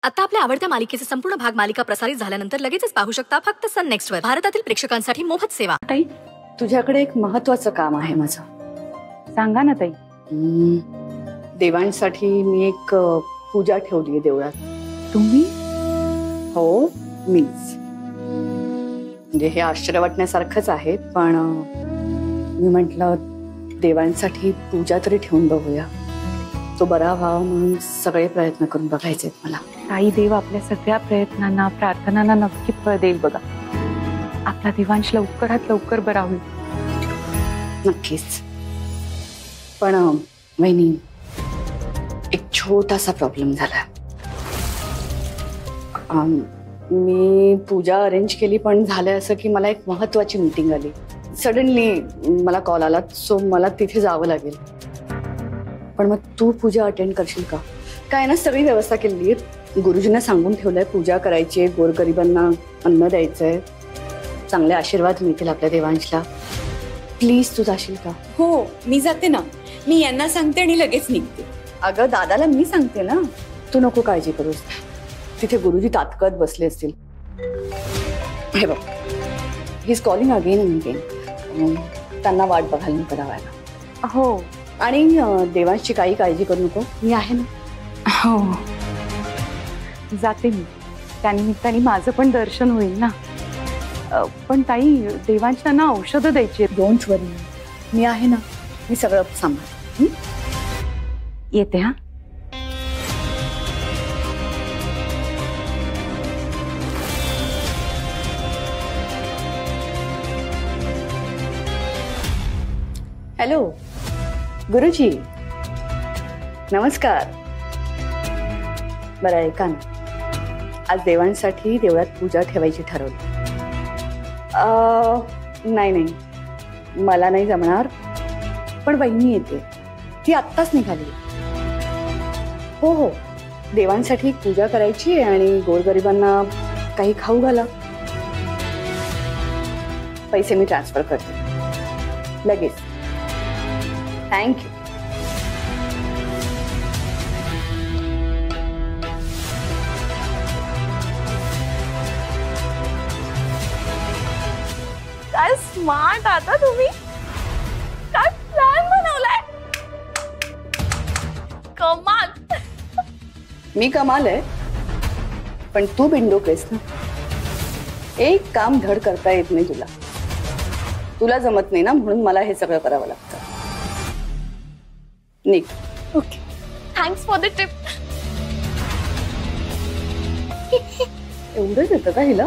आता आपल्या आवडत्या मालिकेचे संपूर्ण भाग मालिका प्रसारित झाल्यानंतर लगेचच पाहू शकता फक्त सन नेक्स्ट वर. भारतातील प्रेक्षकांसाठी मोफत सेवा. ताई, तुझ्याकडे एक महत्त्वाचं काम आहे माझं. सांगा ना ताई. देवांसाठी मी एक पूजा ठेवली आहे देवळात. तुम्ही? हो, मीच. म्हणजे हे आश्चर्य वाटण्यासारखंच आहे, पण मी म्हटलं देवांसाठी पूजा तरी ठेवून बघूया. तो बरा व्हावा म्हणून सगळे प्रयत्न करून बघायचे मला. ताई, देव आपल्या सगळ्या प्रयत्नांना प्रार्थनांना नक्की फळ देईल बघा. आपला देवांश लवकरात लवकर बरा होईल. नक्कीच. पण वहिनी, एक छोटासा प्रॉब्लेम झाला. मी पूजा अरेंज केली, पण झालं असं की मला एक महत्वाची मीटिंग आली. सडनली मला कॉल आला, सो मला तिथे जावं लागेल. पण मग तू पूजा अटेंड करशील का? काय ना, सगळी व्यवस्था केली आहे. गुरुजींना सांगून ठेवलंय पूजा करायची आहे, गोरगरिबांना अन्न द्यायचंय, चांगले आशीर्वाद मिळतील आपल्या देवांशला. प्लीज तू जाशील का? हो, मी जाते ना. मी यांना सांगते आणि लगेच निघते. अगं, दादाला मी सांगते ना, तू नको काळजी करूस. तिथे गुरुजी तात्कत बसले असतील. हे बघ, he is calling again and again. त्यांना वाट बघायला नको लावायला. हो. आणि देवांची काही काळजी करू नको, मी आहे ना. हो, जाते मी. त्यानिमित्ताने माझं पण दर्शन होईल ना. पण ताई, देवांच्या ना औषधं द्यायची. डोंट वरी, मी आहे ना. मी सगळं सांभाळ. येते हा. हॅलो गुरुजी, नमस्कार. बरं, ऐका ना, आज देवांसाठी देवळात पूजा ठेवायची ठरवली. नाही, मला नाही जमणार, पण वहिनी येते. ती आत्ताच निघाली. हो, देवांसाठी पूजा करायची आणि गोरगरिबांना काही खाऊ घाला. पैसे मी ट्रान्सफर करते लगेच. थँक्यू. काय स्मार्ट आता तुम्ही. काय प्लॅन बनवलाय. कमाल. मी कमाल आहे, पण तू बिंडोक आहेस ना. एक काम धड करता येत नाही तुला. तुला जमत नाही ना, म्हणून मला हे सगळं करावं लागतं. Nick. Okay, thanks for the tip. एवढंच येतं का हिला?